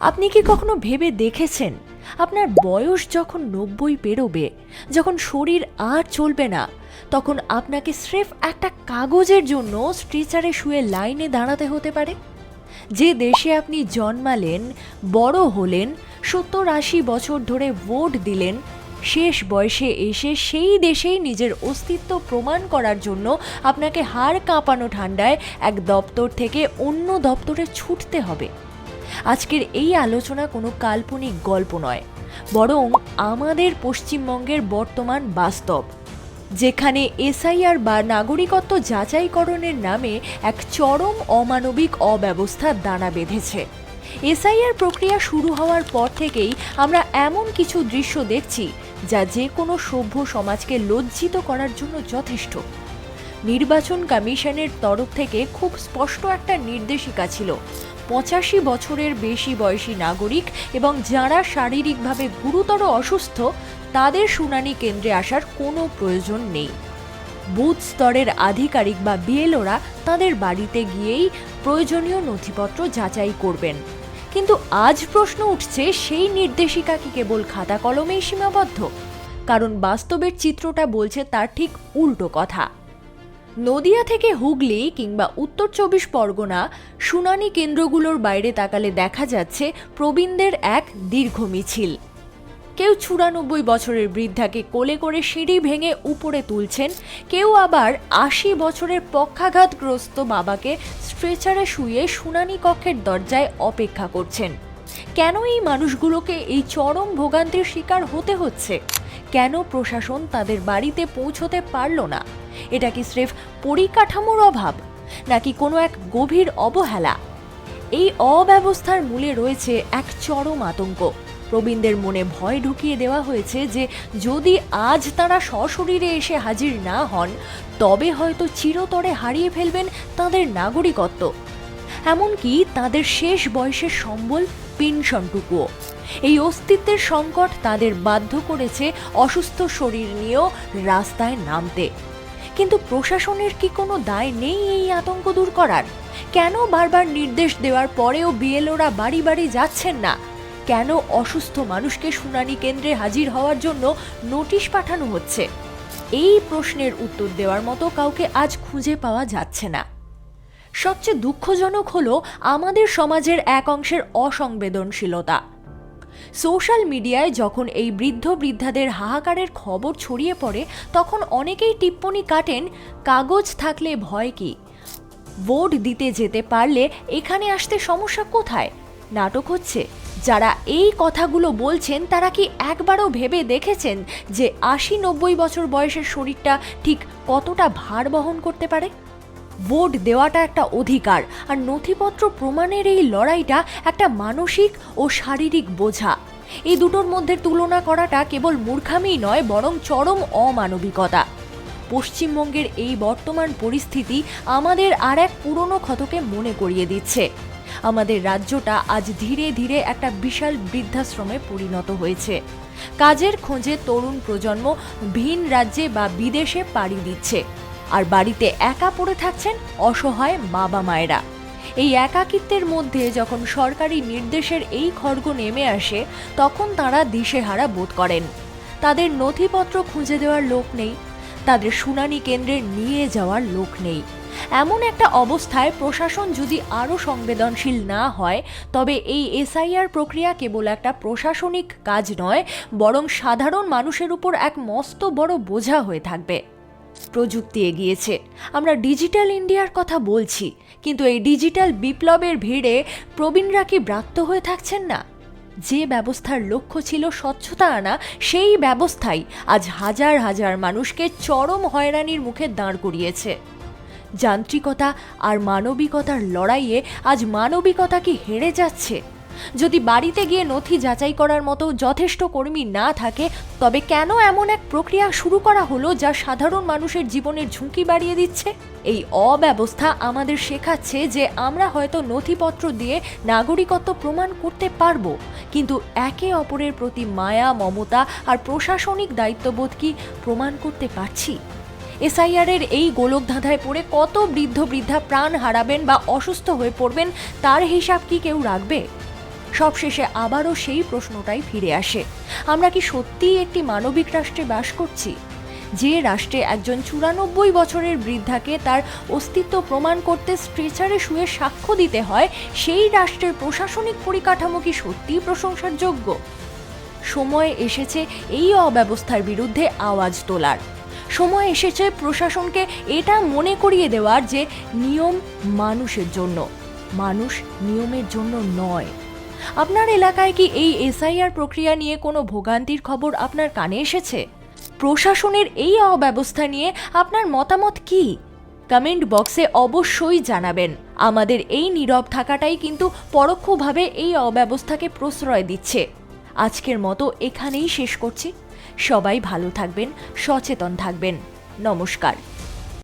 আপনি কি কখনো ভেবে দেখেছেন আপনার বয়স যখন 90 পেরোবে, যখন শরীর আর চলবে না, তখন আপনাকে স্রেফ একটা কাগজের জন্য স্ট্রেচারে শুয়ে লাইনে দাঁড়াতে হতে পারে? যে দেশে আপনি জন্মালেন, বড় হলেন, 70-80 বছর ধরে ভোট দিলেন, শেষ বয়সে এসে সেই দেশেই নিজের অস্তিত্ব প্রমাণ করার জন্য আপনাকে হাড় কাঁপানো ঠান্ডায় এক দপ্তর থেকে অন্য দপ্তরে ছুটতে হবে। আজকের এই আলোচনা কোনো কাল্পনিক গল্প নয়, বরং আমাদের পশ্চিমবঙ্গের বর্তমান বাস্তব, যেখানে এসআইআর বা নাগরিকত্ব যাচাইকরণের নামে এক চরম অমানবিক অব্যবস্থা দানা বেঁধেছে। এসআইআর প্রক্রিয়া শুরু হওয়ার পর থেকেই আমরা এমন কিছু দৃশ্য দেখছি যা যে কোনো সভ্য সমাজকে লজ্জিত করার জন্য যথেষ্ট। নির্বাচন কমিশনের তরফ থেকে খুব স্পষ্ট একটা নির্দেশিকা ছিল, 85 বছরের বেশি বয়সী নাগরিক এবং যারা শারীরিকভাবে গুরুতর অসুস্থ তাদের শুনানি কেন্দ্রে আসার কোনো প্রয়োজন নেই। বুথ স্তরের আধিকারিক বা বিএলওরা তাদের বাড়িতে গিয়েই প্রয়োজনীয় নথিপত্র যাচাই করবেন। কিন্তু আজ প্রশ্ন উঠছে, সেই নির্দেশিকা কি কেবল খাতা কলমেই সীমাবদ্ধ? কারণ বাস্তবের চিত্রটা বলছে তার ঠিক উল্টো কথা। নদিয়া থেকে হুগলি কিংবা উত্তর 24 পরগনা শুনানি কেন্দ্রগুলোর বাইরে তাকালে দেখা যাচ্ছে প্রবীণদের এক দীর্ঘ মিছিল। কেউ 94 বছরের বৃদ্ধাকে কোলে করে সিঁড়ি ভেঙে উপরে তুলছেন, কেউ আবার 80 বছরের পক্ষাঘাতগ্রস্ত বাবাকে স্ট্রেচারে শুয়ে শুনানি কক্ষের দরজায় অপেক্ষা করছেন। কেন এই মানুষগুলোকে এই চরম ভোগান্তির শিকার হতে হচ্ছে? কেন প্রশাসন তাদের বাড়িতে পৌঁছতে পারল না? এটা কি স্রেফ পরিকাঠামোর অভাব, নাকি কোনো এক গভীর অবহেলা? এই অব্যবস্থার মূলে রয়েছে এক চরম আতঙ্ক। প্রবীণদের মনে ভয় ঢুকিয়ে দেওয়া হয়েছে যে যদি আজ তারা সশরীরে এসে হাজির না হন, তবে হয়তো চিরতরে হারিয়ে ফেলবেন তাদের নাগরিকত্ব, এমনকি তাদের শেষ বয়সের সম্বল পেনশনটুকুও। এই অস্তিত্বের সংকট তাদের বাধ্য করেছে অসুস্থ শরীর নিয়েও রাস্তায় নামতে। কিন্তু প্রশাসনের কি কোনো দায় নেই এই আতঙ্ক দূর করার? কেন বারবার নির্দেশ দেওয়ার পরেও বিএলওরা বাড়ি বাড়ি যাচ্ছেন না? কেন অসুস্থ মানুষকে শুনানি কেন্দ্রে হাজির হওয়ার জন্য নোটিশ পাঠানো হচ্ছে? এই প্রশ্নের উত্তর দেওয়ার মতো কাউকে আজ খুঁজে পাওয়া যাচ্ছে না। সবচেয়ে দুঃখজনক হলো আমাদের সমাজের এক অংশের অসংবেদনশীলতা। সোশ্যাল মিডিয়ায় যখন এই বৃদ্ধ বৃদ্ধাদের হাহাকারের খবর ছড়িয়ে পড়ে, তখন অনেকেই টিপ্পনি কাটেন, কাগজ থাকলে ভয় কি, ভোট দিতে যেতে পারলে এখানে আসতে সমস্যা কোথায়, নাটক হচ্ছে। যারা এই কথাগুলো বলছেন তারা কি একবারও ভেবে দেখেছেন যে 80-90 বছর বয়সের শরীরটা ঠিক কতটা ভার বহন করতে পারে? ভোট দেওয়াটা একটা অধিকার, আর নথিপত্র প্রমাণের এই লড়াইটা একটা মানসিক ও শারীরিক বোঝা। এই দুটোর মধ্যে তুলনা করাটা কেবল মূর্খামিই নয়, বরং চরম অমানবিকতা। পশ্চিমবঙ্গের এই বর্তমান পরিস্থিতি আমাদের আর এক পুরনো ক্ষতকে মনে করিয়ে দিচ্ছে। আমাদের রাজ্যটা আজ ধীরে ধীরে একটা বিশাল বৃদ্ধাশ্রমে পরিণত হয়েছে। কাজের খোঁজে তরুণ প্রজন্ম ভিন রাজ্যে বা বিদেশে পাড়ি দিচ্ছে, আর বাড়িতে একা পড়ে থাকছেন অসহায় বাবা মায়েরা। এই একাকিত্বের মধ্যে যখন সরকারি নির্দেশের এই খড়গ নেমে আসে, তখন তারা দিশেহারা বোধ করেন। তাদের নথিপত্র খুঁজে দেওয়ার লোক নেই, তাদের শুনানি কেন্দ্রে নিয়ে যাওয়ার লোক নেই। এমন একটা অবস্থায় প্রশাসন যদি আরও সংবেদনশীল না হয়, তবে এই এসআইআর প্রক্রিয়া কেবল একটা প্রশাসনিক কাজ নয়, বরং সাধারণ মানুষের উপর এক মস্ত বড় বোঝা হয়ে থাকবে। প্রযুক্তি এগিয়েছে, আমরা ডিজিটাল ইন্ডিয়ার কথা বলছি, কিন্তু এই ডিজিটাল বিপ্লবের ভিড়ে প্রবীণরা কি ব্রাত্য হয়ে থাকছেন না? যে ব্যবস্থার লক্ষ্য ছিল স্বচ্ছতা আনা, সেই ব্যবস্থাই আজ হাজার হাজার মানুষকে চরম হয়রানির মুখে দাঁড় করিয়েছে। যান্ত্রিকতা আর মানবিকতার লড়াইয়ে আজ মানবিকতা কি হেরে যাচ্ছে? যদি বাড়িতে গিয়ে নথি যাচাই করার মতো যথেষ্ট কর্মী না থাকে, তবে কেন এমন এক প্রক্রিয়া শুরু করা হলো যা সাধারণ মানুষের জীবনের ঝুঁকি বাড়িয়ে দিচ্ছে? এই অব্যবস্থা আমাদের শেখাচ্ছে যে আমরা হয়তো নথিপত্র দিয়ে নাগরিকত্ব প্রমাণ করতে পারবো, কিন্তু একে অপরের প্রতি মায়া, মমতা আর প্রশাসনিক দায়িত্ববোধ কি প্রমাণ করতে পারছি? এসআইআরের এই গোলকধাঁধায় পড়ে কত বৃদ্ধ বৃদ্ধা প্রাণ হারাবেন বা অসুস্থ হয়ে পড়বেন, তার হিসাব কি কেউ রাখবে? সবশেষে আবারও সেই প্রশ্নটাই ফিরে আসে, আমরা কি সত্যিই একটি মানবিক রাষ্ট্রে বাস করছি? যে রাষ্ট্রে একজন 94 বছরের বৃদ্ধাকে তার অস্তিত্ব প্রমাণ করতে স্ট্রেচারে শুয়ে সাক্ষ্য দিতে হয়, সেই রাষ্ট্রের প্রশাসনিক পরিকাঠামো কি সত্যিই প্রশংসার যোগ্য? সময় এসেছে এই অব্যবস্থার বিরুদ্ধে আওয়াজ তোলার। সময় এসেছে প্রশাসনকে এটা মনে করিয়ে দেওয়ার যে নিয়ম মানুষের জন্য, মানুষ নিয়মের জন্য নয়। আপনার এলাকায় কি এই এসআইআর প্রক্রিয়া নিয়ে কোনো ভোগান্তির খবর আপনার কানে এসেছে? প্রশাসনের এই অব্যবস্থা নিয়ে আপনার মতামত কি? কমেন্ট বক্সে অবশ্যই জানাবেন। আমাদের এই নীরব থাকাটাই কিন্তু পরোক্ষভাবে এই অব্যবস্থাকে প্রশ্রয় দিচ্ছে। আজকের মতো এখানেই শেষ করছি। সবাই ভালো থাকবেন, সচেতন থাকবেন। নমস্কার।